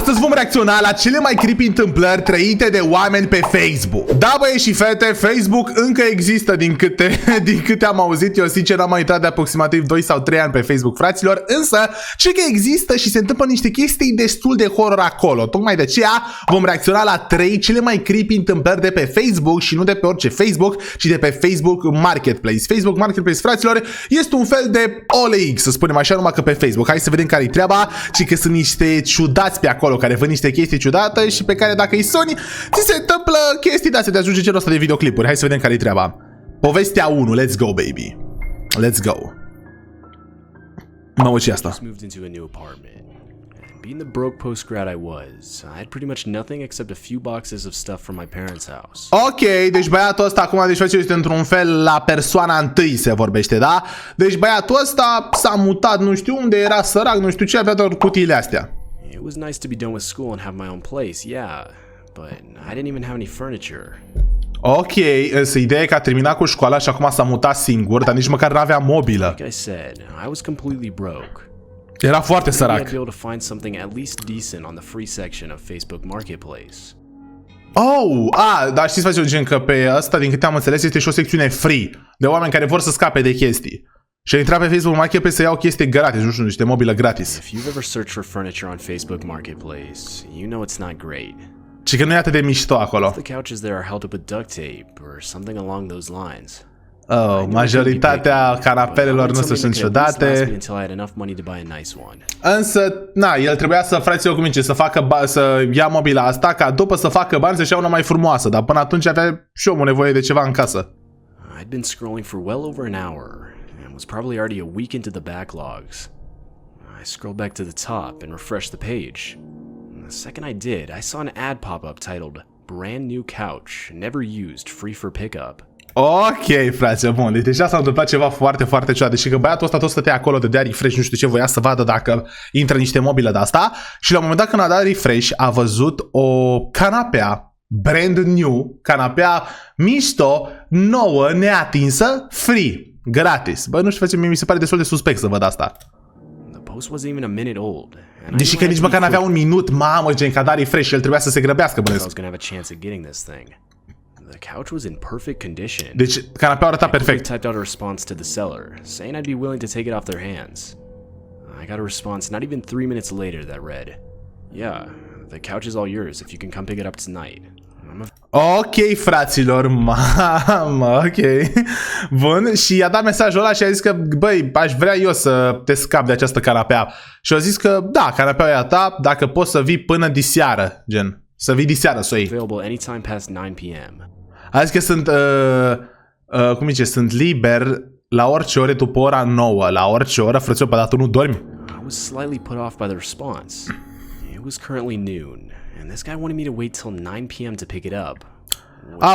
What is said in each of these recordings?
Astăzi vom reacționa la cele mai creepy întâmplări trăite de oameni pe Facebook. Da, băieți și fete, Facebook încă există din câte am auzit. Eu sincer am mai intrat de aproximativ 2 sau 3 ani pe Facebook, fraților. Însă, ce că există și se întâmplă niște chestii destul de horror acolo. Tocmai de aceea vom reacționa la 3 cele mai creepy întâmplări de pe Facebook. Și nu de pe orice Facebook, ci de pe Facebook Marketplace. Facebook Marketplace, fraților, este un fel de OLX, să spunem așa, numai că pe Facebook. Hai să vedem care-i treaba, ci că sunt niște ciudați pe acolo care văd niște chestii ciudate și pe care dacă îi suni, ți se întâmplă chestii de astea de ajunge genul ăsta de videoclipuri. Hai să vedem care-i treaba. Povestea 1, let's go, baby. Let's go. Mamă, ce-i asta? Being the broke post-grad I was, I had pretty much nothing except a few boxes of stuff from my parents' house. Ok, deci băiatul ăsta acum, deci este într-un fel la persoana întâi se vorbește, da? Deci băiatul ăsta s-a mutat, nu știu unde, era sărac, nu știu ce, avea doar cutiile astea. It was nice to be done with school and have my own place, yeah, but I didn't even have any furniture. Ok, însă ideea e că a terminat cu școala și acum s-a mutat singur, dar nici măcar n-avea mobilă. Like I said, I was completely broke. Era foarte sărac. Oh, dar știți, face gen că pe asta, din câte am înțeles, este și o secțiune free de oameni care vor să scape de chestii. Și a intrat pe Facebook Marketplace să iau chestii gratis, nu știu, niște mobilă gratis. If you've ever searched for furniture on Facebook Marketplace, you know it's not great. Și că nu e atât de mișto acolo. The couches there are held up with duct tape or something along those lines. Oh, majoritatea canapelelor nu sunt ciudate. Însă, na, el trebuia să, fraților, cum zice, să ia mobila asta ca după să facă bani să-și ia una mai frumoasă, dar până atunci avea și omul nevoie de ceva în casă. I'd been scrolling for well over an hour and was probably already a week into the backlogs. I scrolled back to the top and refreshed the page. The second I did, I saw an ad pop up titled "Brand new couch, never used, free for pickup." Ok, frate, bun, deci deja s-a întâmplat ceva foarte, foarte ciudat. Deși că băiatul ăsta tot stătea acolo, dădea refresh, nu știu ce, voia să vadă dacă intră niște mobile de asta. Și la un moment dat când a dat refresh, a văzut o canapea, brand new, canapea mișto, nouă, neatinsă, free, gratis. Bă, nu știu, frate, mie mi se pare destul de suspect să văd asta. Deși că nici măcar n-avea un minut, mamă, gen, că a dat refresh și el trebuia să se grăbească, bănesc. The couch was in perfect condition. Deci, canapeaua arăta perfect. I typed out a response to the seller, saying I'd be willing to take it off their hands. I got a response not even 3 minutes later that read, "Yeah, the couch is all yours if you can come pick it up tonight." Ok, fraților, mamă, ok. Bun, și i-a dat mesajul ăla și a zis că, băi, aș vrea eu să te scap de această canapea. Și a zis că, da, canapeaua e a ta, dacă poți să vii până diseară, gen. Să vii diseară să o iei. Available anytime past 9 p.m. A zis că sunt, cum zice, sunt liber la orice ore după ora 9. La orice oră, frățio, pe dată nu dormi? I was slightly put off by the response. It was currently noon, and this guy wanted me to wait till 9 p.m. to pick it up.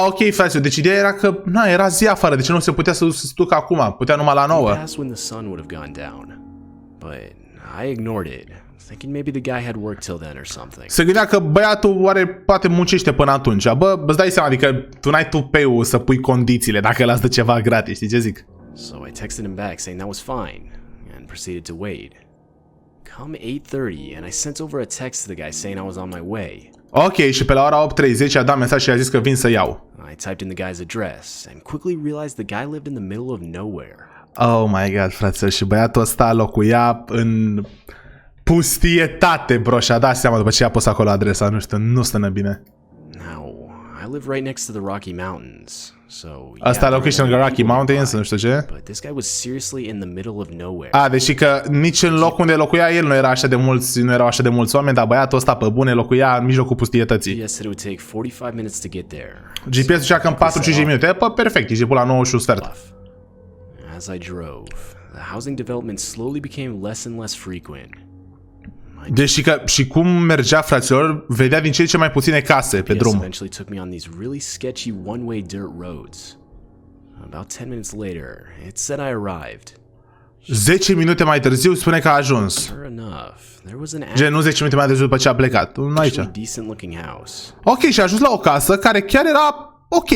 Ok, frate, deci ideea era că, na, era zi afară, deci nu se putea să se ducă acum, putea numai la 9. When the sun would have gone down, but I ignored it. Thinking maybe the guy had work till then or something. Se gândea că băiatul oare poate muncește până atunci. Bă, îți dai seama, adică tu n-ai tupeu să pui condițiile dacă las de ceva gratis, știi ce zic? So I texted him back saying that was fine and proceeded to wait. Come 8:30 and I sent over a text to the guy saying I was on my way. Ok, și pe la ora 8:30 a dat mesaj și a zis că vin să iau. I typed in the guy's address and quickly realized the guy lived in the middle of nowhere. Oh my god, frate, și băiatul ăsta locuia în pustietate, bro, și-a dat seama după ce a pus acolo adresa, nu știu, nu stă bine. Now, I live right next to the Rocky Mountains, so asta locuiește lângă Rocky Mountains, nu știu ce. But this guy was seriously in the middle of nowhere. Deși că nici în locul unde locuia el nu erau așa de mulți oameni, dar băiatul ăsta pe bune locuia în mijlocul pustietății. GPS said it would take 45 minutes to get there. GPS zicea că în 45 minute, perfect, ești pe la 9 și un sfert. As I drove, the housing development slowly became less and less frequent. Deci și cum mergea, fraților, vedea din ce mai puține case pe drum. Eventually took me on these really sketchy one-way dirt roads. About 10 minutes later, it said I arrived. 10 minute mai târziu spune că a ajuns. Gen, nu 10 minute mai târziu după ce a plecat. Aici. Ok, și a ajuns la o casă care chiar era ok.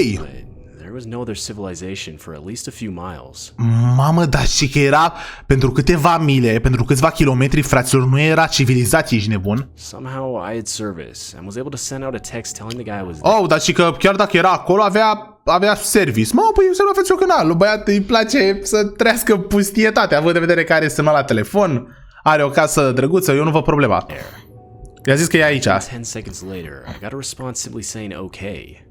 was no other civilization for at least a few miles. Mamă, dar și că era pentru câteva mile, pentru câțiva kilometri, fraților, nu era civilizație, ești nebun? Somehow I had service and was able to send out a text telling the guy I was there. Oh, dar și că chiar dacă era acolo, avea service. Mă, păi să nu aveți un canal. Lui băiat îi place să trăiască pustietatea, având de vedere că are semnal la telefon, are o casă drăguță, eu nu văd problema. I-a zis că e aici. 10 seconds later, I got a response simply saying okay.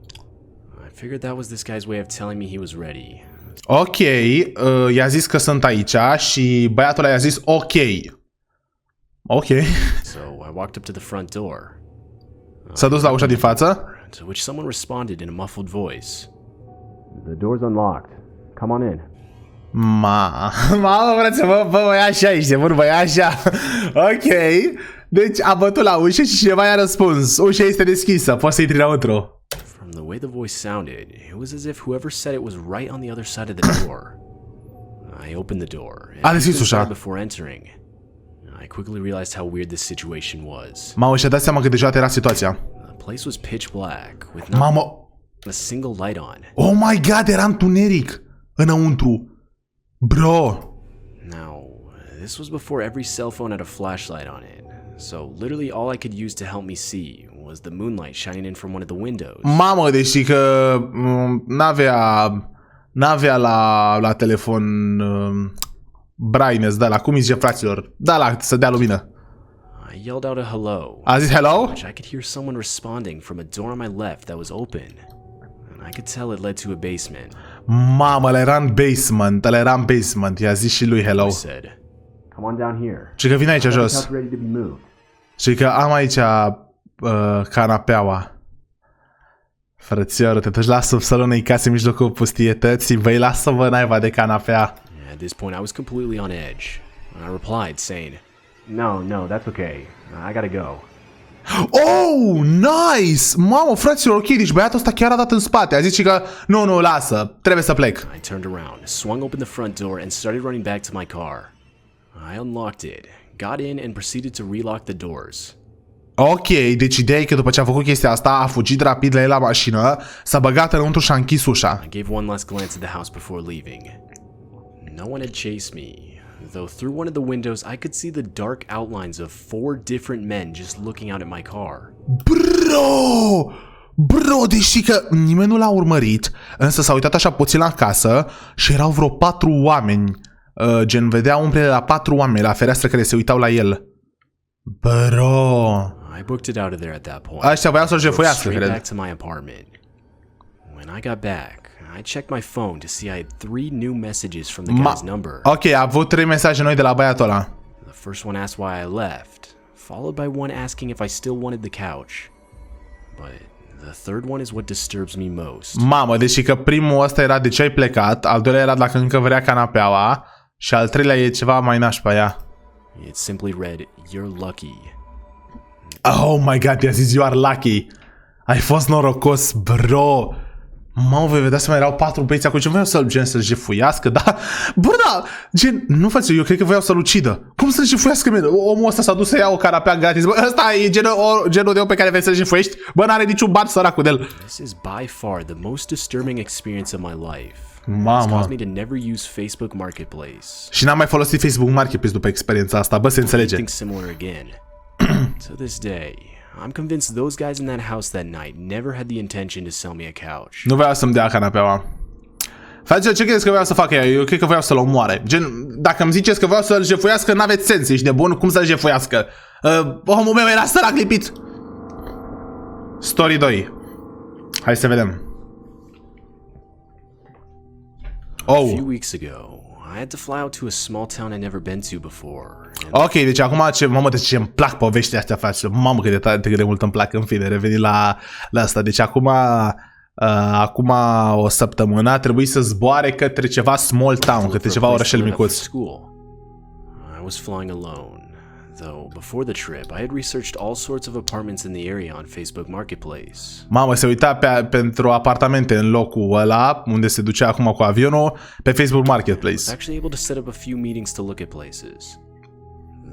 I figured that was this guy's way of telling me he was ready. Ok, i-a zis că sunt aici și băiatul i-a zis ok. Ok. So I walked up to the front door. S-a dus la ușa din față. To which someone responded in a muffled voice. The door's unlocked. Come on in. Mamă, frate, bă, e așa, ești de bun, bă, e așa. Ok. Deci a bătut la ușă și cineva i-a răspuns. Ușa este deschisă, poți să intri înăuntru. From the way the voice sounded, it was as if whoever said it was right on the other side of the door. I opened the door. A deschis ușa. Before entering, I quickly realized how weird this situation was. Mamă, și-a dat seama că deja era situația. The place was pitch black with not a single light on. Oh my god, era întuneric înăuntru. Bro. Now, this was before every cell phone had a flashlight on it. So literally all I could use to help me see was the moonlight shining in from one of the windows. Mamă, deși că n-avea la telefon brightness, da, la cum îi zice, fraților? Da, la să dea lumină. I yelled out a hello. A zis hello? Which I could hear someone responding from a door on my left that was open. And I could tell it led to a basement. Mamă, ăla era în basement, i-a zis și lui hello. I said, come on down here. Și că vine aici jos. Și că am aici canapeaua. Frățioră, te duci la subsolul unei case în mijlocul pustietății, băi, lasă-vă naiba de canapea. At this point I was completely on edge. I replied saying, no, that's okay. I gotta go. Oh, nice! Mamă, fraților, ok, deci băiatul ăsta chiar a dat în spate. A zis și că, nu, lasă, trebuie să plec. I turned around, swung open the front door and started running back to my car. I unlocked it, got in and proceeded to relock the doors. Ok, deci ideea e că după ce a făcut chestia asta, a fugit rapid la el la mașină, s-a băgat înăuntru și a închis ușa. I gave one last glance at the house before leaving. No one had chased me, though through one of the windows I could see the dark outlines of 4 different men just looking out at my car. Bro, deși că nimeni nu l-a urmărit, însă s-a uitat așa puțin la casă și erau vreo 4 oameni. Gen, vedea umbrele la 4 oameni la fereastră care se uitau la el. Bro. I booked it out of there at that point. Ăștia voiau să-l jefuiască, Straight cred. back to my apartment. When I got back, I checked my phone to see I had 3 new messages from the guy's number. Ok, a avut 3 mesaje noi de la băiatul ăla. The first one asked why I left, followed by one asking if I still wanted the couch. But the third one is what disturbs me most. Mamă, deși că primul ăsta era de ce ai plecat, al doilea era dacă încă vrea canapeaua și al treilea e ceva mai nașpa ea. It simply read, "You're lucky." Oh my god, i-a zis you are lucky. Ai fost norocos, bro. Mamă, vei vedea să mai erau 4 băieți acolo. Ce voiau să-l gen să-l jefuiască, da? Bă, da, gen, nu faci, eu cred că voiau să-l ucidă. Cum să-l jefuiască, mine? Omul ăsta s-a dus să ia o canapea gratis. Bă, ăsta e genul de om pe care vrei să-l jefuiești? Bă, n-are niciun ban săracul de el. This is by far the most disturbing experience of my life. Mama. It's caused me to never use Facebook Marketplace. Și n-am mai folosit Facebook Marketplace după experiența asta, bă, se înțelege. Think similar again. To this day, I'm convinced those guys in that house that night never had the intention to sell me a couch. Nu voiau să-mi dea canapeaua. Face, ce crezi că voiau să facă ea? Eu cred că voiau să-l omoare. Gen, dacă îmi ziceți că voiau să-l jefuiască, n-aveți sens, ești nebun, cum să-l jefuiască? Omul meu era sărac lipit. Story 2. Hai să vedem. A few weeks ago, I had to fly out to a small town I'd never been to before. Ok, deci acum mamă, de ce îmi plac poveștile astea, frate. Mamă, cât de mult îmi plac, în fine, reveni la asta. Deci acum o săptămână a trebuit să zboare către ceva small town, către ceva orășel micuț. I was flying alone, though before the trip I had researched all sorts of apartments in the area on Facebook Marketplace. Mamă, se uita pentru apartamente în locul ăla, unde se ducea acum cu avionul, pe Facebook Marketplace. I was actually able to set up a few meetings to look at places.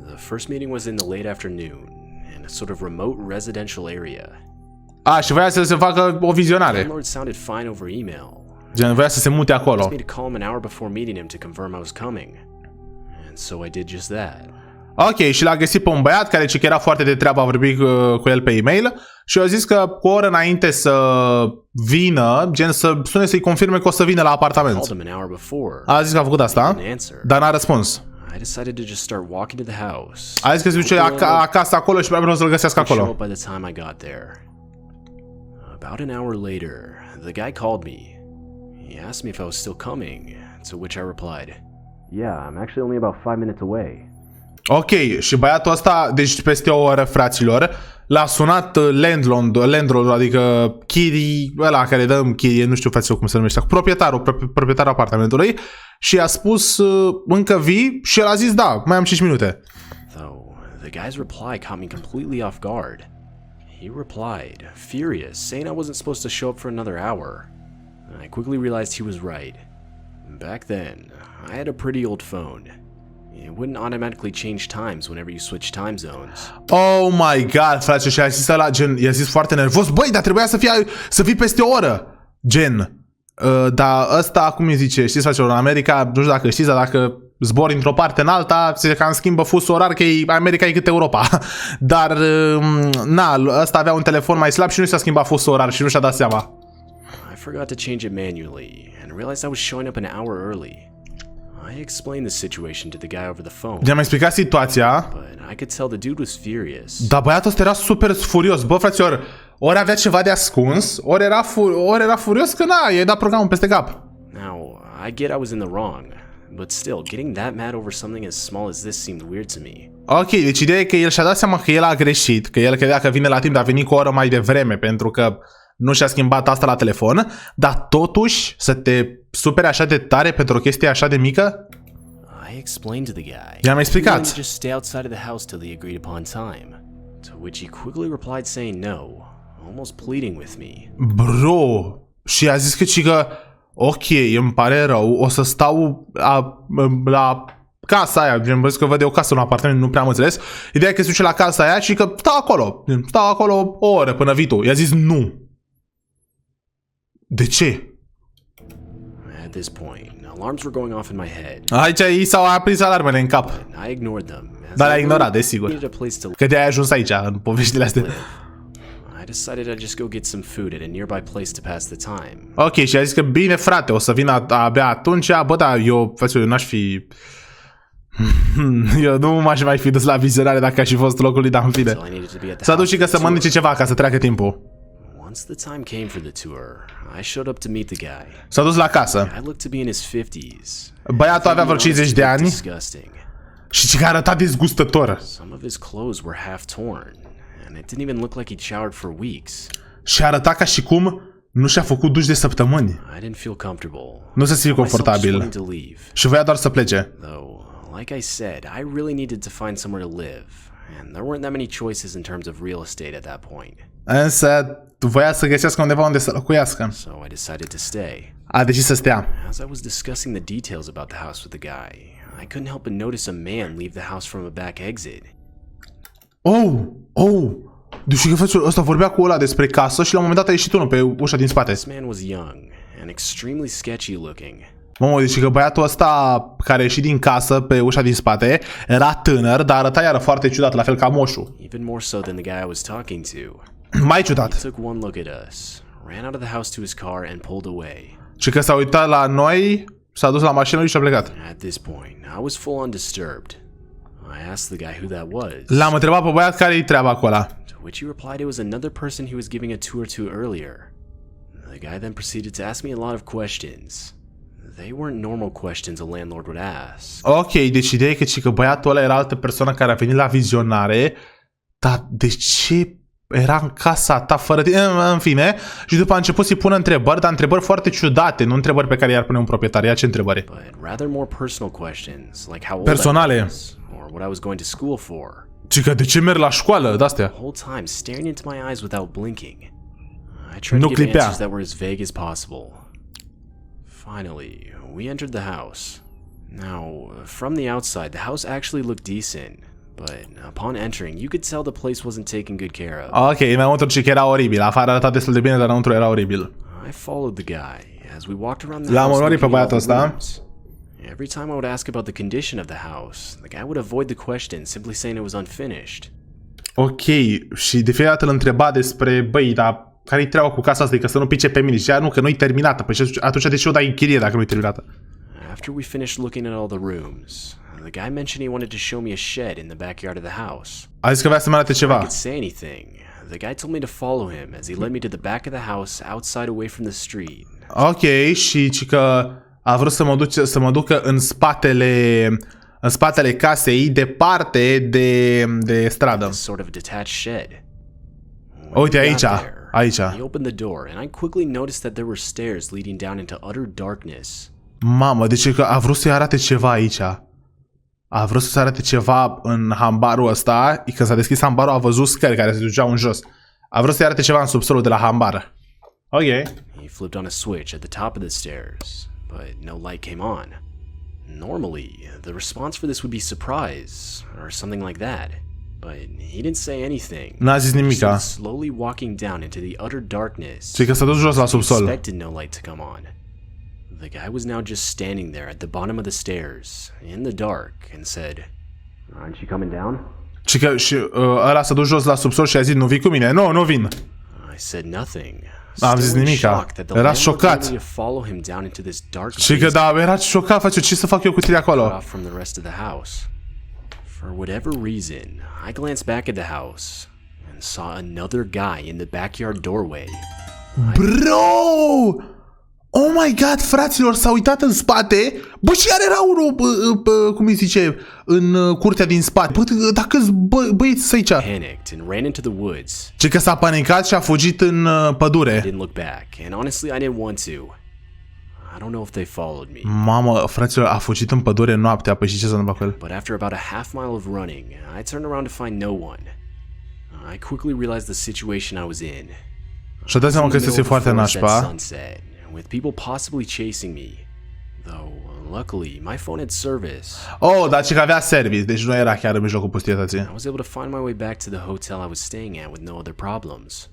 The first meeting was in the late afternoon, in a sort of remote residential area. Și voia să se facă o vizionare. The landlord sounded fine over email, Gen, voia să se mute acolo. He asked me to call him an hour before meeting him to confirm I was coming. And so I did just that. Ok, și l-a găsit pe un băiat care zice că era foarte de treabă, a vorbit cu el pe e-mail și a zis că cu o oră înainte să vină, gen să sune să-i confirme că o să vină la apartament. A zis că a făcut asta, dar n-a răspuns. I decided to just start walking to the house. A zis că se duce acasă acolo și probabil o să-l găsească acolo. By the time I got there. About an hour later, the guy called me. He asked me if I was still coming, to which I replied, "Yeah, I'm actually only about 5 minutes away." Ok, și băiatul ăsta, deci peste o oră, fraților, l-a sunat landlord, adică chirii, ăla care dăm chirie, nu știu fraților cum se numește, proprietarul apartamentului și a spus încă vii și el a zis da, mai am 5 minute. Though the guy's reply caught me completely off guard. He replied, furious, saying I wasn't supposed to show up for another hour. I quickly realized he was right. Back then, I had a pretty old phone. It wouldn't automatically change times whenever you switch time zones. Oh my god, frate, și a zis ăla, gen, i-a zis foarte nervos, băi, dar trebuia să fii peste o oră, gen. Dar ăsta, cum îi zice, știți, frate, în America, nu știu dacă știți, dar dacă zbori într-o parte în alta, se cam schimbă fusul orar, că America e cât Europa. Dar, na, ăsta avea un telefon mai slab și nu s-a schimbat fusul orar și nu și-a dat seama. I forgot to change it manually and realized I was showing up an hour early. I explained the situation to the guy over the phone. I-am explicat situația. But I could tell the dude was furious. Dar băiatul ăsta era super furios. Bă, fraților, ori avea ceva de ascuns, ori era furios că na, i-a dat programul peste cap. Now, I get I was in the wrong, but still, getting that mad over something as small as this seemed weird to me. Ok, deci ideea e că el și-a dat seama că el a greșit, că el credea că vine la timp, dar a venit cu o oră mai devreme, pentru că nu și-a schimbat asta la telefon, dar totuși să te supere așa de tare pentru o chestie așa de mică? I explained to the guy. I-am explicat. Just stay outside of the house till the agreed upon time. To which he quickly replied saying no, almost pleading with me. Bro, și a zis că ok, îmi pare rău, o să stau la casa aia, gen, că văd eu o casă, un apartament, nu prea am înțeles. Ideea e că se duce la casa aia și că stau acolo o oră până vii tu. I-a zis nu. De ce? At this point, alarms were going off in my head. Aici i s-au aprins alarmele în cap. I ignored them. Dar le-a ignorat, desigur. Că de-aia ai ajuns aici, în poveștile astea. I decided I'd just go get some food at a nearby place to pass the time. Ok, și a zis că bine, frate, o să vin abia atunci. Bă, da, eu n-aș fi... Eu nu m-aș mai fi dus la vizionare dacă aș fi fost locul lui, dar în fine. S-a dus și că să mănânce ceva ca să treacă timpul. Once the time came for the tour, I showed up to meet the guy. S-a dus la casă. I looked to be in his 50s. Băiatul avea vreo 50 de ani și ce arăta dezgustător. Some of his clothes were half torn, and it didn't even look like he'd showered for weeks. Și arăta ca și cum nu și-a făcut duș de săptămâni. I didn't feel comfortable. Nu se simte confortabil. Și voia doar să plece. Though, like I said, I really needed to find somewhere to live, and there weren't that many choices in terms of real estate at that point. Însă voia să găsească undeva unde să locuiască. So I decided to stay. A decis să stea. As I was discussing the details about the house with the guy, I couldn't help but notice a man leave the house from a back exit. Deci că fățul ăsta vorbea cu ăla despre casă și la un moment dat a ieșit unul pe ușa din spate. This man was young and extremely sketchy looking. Mamă, deci că băiatul ăsta care a ieșit din casă pe ușa din spate era tânăr, dar arăta iară foarte ciudat, la fel ca moșul. Even more so than the guy I was talking to. Mai ciudat. He took one look at us, ran out of the house to his car and pulled away. Și că s-a uitat la noi, s-a dus la mașină lui și a plecat. At this point, I was full on disturbed. I asked the guy who that was. L-am întrebat pe băiat care-i treaba acolo. To which he replied it was another person he was giving a tour to earlier. The guy then proceeded to ask me a lot of questions. They weren't normal questions a landlord would ask. Ok, deci ideea e că băiatul ăla era altă persoană care a venit la vizionare, dar de ce era în casa ta fără tine? În fine, și după a început să-i pună întrebări, dar întrebări foarte ciudate, nu întrebări pe care i-ar pune un proprietar. Ia ce întrebări? But rather more personal questions, like how old personale. I was, or what I was going to school for. Și că de ce merg la școală, de-astea? The whole time staring into my eyes without blinking. I tried to give answers that were as vague as possible. Finally, we entered the house. Now, from the outside, the house actually looked decent, but upon entering, you could tell the place wasn't taken good care of. Ok, înăuntru și că era oribil. Afară arăta destul de bine, dar înăuntru era oribil. I followed the guy, as we walked around the L-am house urmărit pe looking at băiatul all the ăsta. rooms. Every time I would ask about the condition of the house, the guy would avoid the question, simply saying it was unfinished. Ok, și de fiecare dată îl întreba despre, băi, dar care-i treaba cu casa asta, că să nu pice pe mine. Și zicea, nu, că nu-i terminată. Păi și atunci de ce o dai în chirie dacă nu-i terminată? After we finished looking at all the rooms, the guy mentioned he wanted to show me a shed in the backyard of the house. A zis că vrea să-mi arate I ceva. could say anything. The guy told me to follow him as he led me to the back of the house outside away from the street. Ok, și că a vrut să mă ducă în spatele casei, departe de stradă. Sort of detached shed. Uite aici, aici. He opened the door and I quickly noticed that there were stairs leading down into utter darkness. Mamă, deci că a vrut să-i arate ceva aici. A vrut să-i arate ceva în hambarul ăsta. Când s-a deschis hambarul, a văzut scări care se duceau în jos. A vrut să-i arate ceva în subsolul de la hambar. Ok. He flipped on a switch at the top of the stairs, but no light came on. Normally, the response for this would be surprise or something like that, but he didn't say anything. N-a zis nimica. Slowly walking down into the utter darkness. Și că s-a dus jos la subsol. Expected no light to come on. The guy was now just standing there at the bottom of the stairs, in the dark, and said, "Aren't you coming down?" Și ăla s-a dus jos la subsol și a zis, nu vii cu mine? Nu vin. I said nothing. N-am zis nimica. Era șocat. Și că da, era șocat, face ce să fac eu cu tine acolo? For whatever reason, I glanced back at the house and saw another guy in the backyard doorway. Bro! Oh my god, fraților, s-a uitat în spate. Bă, și iar era unul, cum îi zice, în curtea din spate. Bă, dacă-s băieți aici. Panicked and ran into the woods. Ce că s-a panicat și a fugit în pădure. I didn't look back, and honestly, I didn't want to. I don't know if they followed me. Mamă, fraților, a fugit în pădure noaptea, păi și ce s-a întâmplat cu el? But after about a half mile of running, I turned around to find no one. I quickly realized the situation I was in. Și-a dat seama că este foarte nașpa. Sunset, with people possibly chasing me. Though, luckily, my phone had service. Oh, dar ce că avea service, deci nu era chiar în mijlocul pustietății. I was able to find my way back to the hotel I was staying at with no other problems.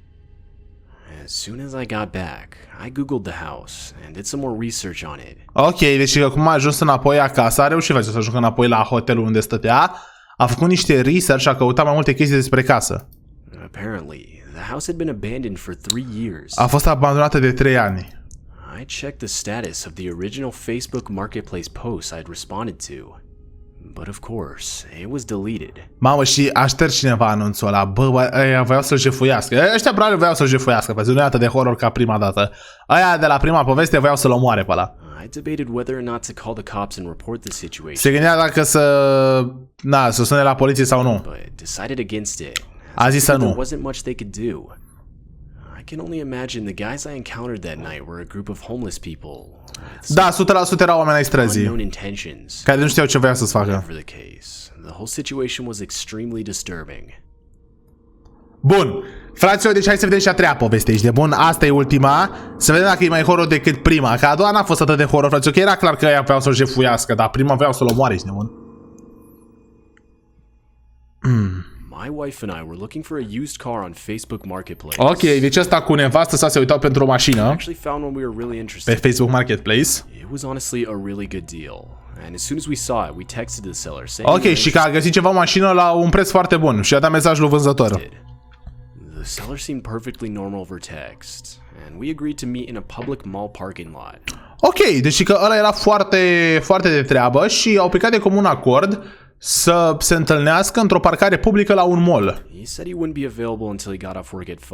As soon as I got back, I googled the house and did some more research on it. Ok, deci cum a ajuns înapoi acasă, a reușit să ajungă înapoi la hotelul unde stătea, a făcut niște research și a căutat mai multe chestii despre casă. Apparently, the house had been abandoned for 3 years. A fost abandonată de 3 ani. I checked the status of the original Facebook Marketplace post I'd responded to. But of course, it was deleted. Mamă, și a șters cineva anunțul ăla. Bă, ăia voiau să-l jefuiască. Ăștia probabil voiau să-l jefuiască, pentru că nu e atât de horror ca prima dată. Ăia de la prima poveste voiau să-l omoare pe ăla. I debated whether or not to call the cops and report the situation. Se gândea dacă să sune la poliție sau nu. But decided against it. A zis să nu. There wasn't much they could do. I can only imagine the guys I encountered that night were a group of homeless people. Da, 100% erau oameni ai străzii, Unknown intentions. care nu știau ce voia să-ți facă. Whatever the case, the whole situation was extremely disturbing. Bun, fraților, deci hai să vedem și a treia poveste aici de bun. Asta e ultima. Să vedem dacă e mai horror decât prima. Că a doua n-a fost atât de horror, fraților, că era clar că ăia voiau să-l jefuiască, dar prima voiau să-l omoare aici de bun. My wife and I were looking for a used car on Facebook Marketplace. Ok, deci ăsta cu nevastă sa se uitau pentru o mașină Actually found one we were really pe interested Facebook Marketplace. in. It was honestly a really good deal. And as soon as we saw it, we texted the seller saying Ok, și că a găsit ceva mașină la un preț foarte bun și a dat mesaj lui vânzător. The seller seemed perfectly normal over text, and we agreed to meet in a public mall parking lot. Ok, deci că ăla era foarte, foarte de treabă și au plecat de comun acord să se întâlnească într-o parcare publică la un mall. He said he wouldn't be available until he got off work at 5.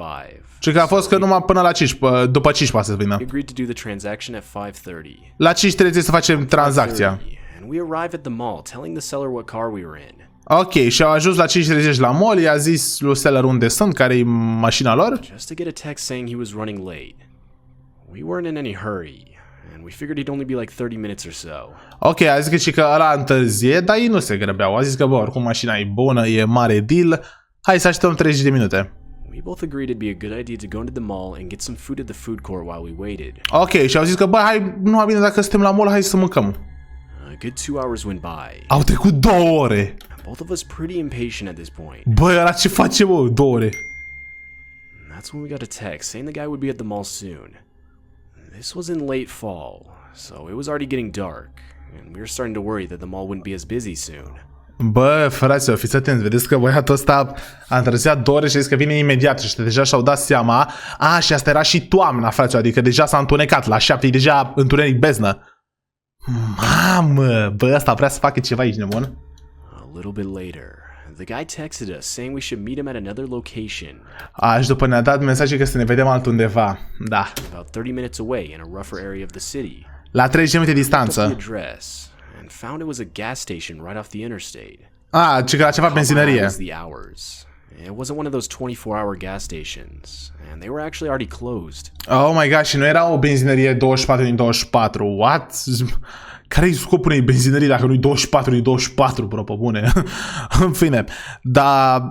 Și că a fost că numai până la 5, după 5 poate să vină. We agreed to do the transaction at 5:30. La 5:30 să facem tranzacția. And we arrived at the mall, telling the seller what car we were in. Ok, și au ajuns la 5:30 la mall, i-a zis lui seller unde sunt, care e mașina lor. Just to get a text saying he was running late. We weren't in any hurry, and we figured he'd only be like 30 minutes or so. Ok, a zis că și că ăla întârzie, dar ei nu se grăbeau. A zis că, bă, oricum mașina e bună, e mare deal, hai să așteptăm 30 de minute. We both agreed it'd be a good idea to go into the mall and get some food at the food court while we waited. Ok, și au zis că, bă, hai, nu mai bine dacă suntem la mall, hai să mâncăm. A good 2 hours went by. Au trecut 2 ore. Both of us pretty impatient at this point. Bă, ăla ce face, bă, 2 ore? That's when we got a text saying the guy would be at the mall soon. This was in late fall, so it was already getting dark, and we were starting to worry that the mall wouldn't be as busy soon. Bă, fraților, fiți atenți, vedeți că băiatul ăsta a întârziat 2 ore și zis că vine imediat și deja și-au dat seama. A, și asta era și toamna, fraților, adică deja s-a întunecat, la 7 e deja întuneric beznă. Mamă, bă, ăsta vrea să facă ceva aici, nebun. A little bit later, the guy texted us saying we should meet him at another location. Și după ne-a dat mesaje că să ne vedem altundeva, da. About 30 minutes away in a rougher area of the city. La 30 minute The distanță. address and found it was a gas station right off the interstate. Ce că la ceva benzinărie. Was the hours. It wasn't one of those 24-hour gas stations, and they were actually already closed. Oh my god, și nu era o benzinărie 24 din 24. What? Care-i scopul unei benzinării dacă nu-i 24 din 24, bro, pe bune? În fine. Dar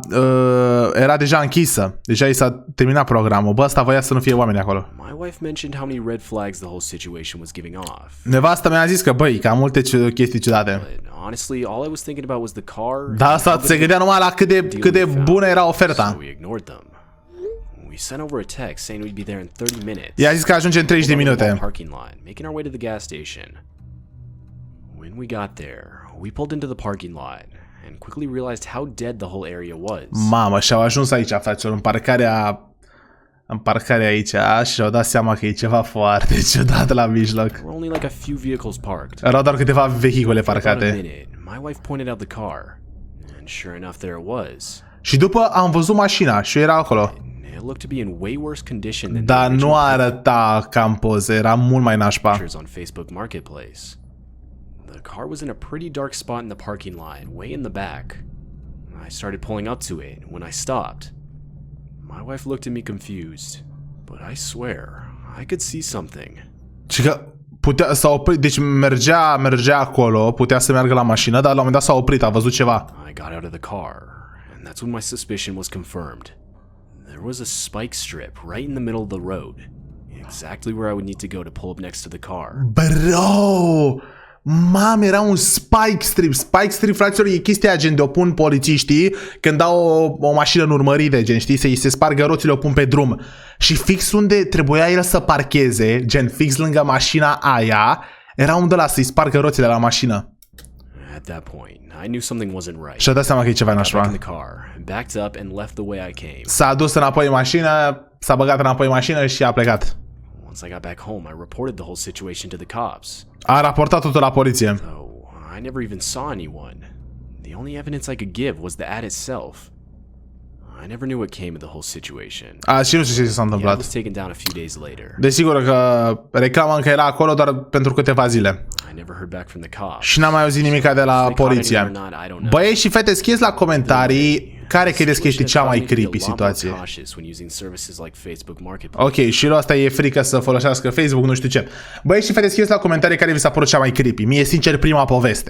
era deja închisă. Deja i s-a terminat programul. Bă, ăsta voia să nu fie oameni acolo. My wife mentioned how many red flags the whole situation was giving off. Nevasta mea a zis că, băi, cam multe chestii ciudate. But honestly, all I was thinking about was the car. Da, asta se gândea numai la cât de bună era oferta. So we ignored them. We sent over a text saying we'd be there in 30 minutes. I-a zis că ajunge în 30 de minute. Parking lot, making our way to the gas station. When we got there, we pulled into the parking lot and quickly realized how dead the whole area was. Mamă, și-au ajuns aici, fraților, în parcarea aici și și-au dat seama că e ceva foarte ciudat la mijloc. There were only like a few vehicles parked. Erau doar câteva vehicule For about a parcate. minute, my wife pointed out the car, and sure enough, there it was. Și după am văzut mașina și era acolo. It looked to be in way worse condition than Dar the nu original arăta ca în poze, era mult mai nașpa. pictures on Facebook Marketplace. The car was in a pretty dark spot in the parking lot, way in the back. I started pulling up to it when I stopped. My wife looked at me confused, but I swear I could see something. Și că putea s-a oprit, deci mergea acolo, putea să meargă la mașină, dar la un moment dat s-a oprit, a văzut ceva. I got out of the car, and that's when my suspicion was confirmed. There was a spike strip right in the middle of the road, exactly where I would need to go to pull up next to the car. Bro! Mamă, era un spike strip. Spike strip, fraților, e chestia gen de o pun polițiștii când dau o mașină în urmărire, gen, știi, să-i se spargă roțile, o pun pe drum. Și fix unde trebuia el să parcheze, gen, fix lângă mașina aia, era unde ăla să-i spargă roțile la mașină. At that point, I knew something wasn't right. Și-a dat seama că e ceva I got back nașpa. in the car, backed up, and left the way I came. S-a dus înapoi în mașină, s-a băgat înapoi în mașină și a plecat. Once I got back home, I reported the whole situation to the cops. A raportat totul la poliție. Though I never even saw anyone. The only evidence I could give was the ad itself. I never knew what came of the whole situation. Și nu știu ce s-a The ad întâmplat. was taken down a few days later. Desigur că reclama încă era acolo doar pentru câteva zile. I never heard back from the cops. Și n-am mai auzit nimic de la poliție. Băieți și fete, scrieți la comentarii care credeți că este cea mai creepy situație. Ok, și lui asta e frică să folosească Facebook, nu știu ce. Băieți și fete, scrieți la comentarii care vi s-a părut cea mai creepy. Mie, sincer, prima poveste.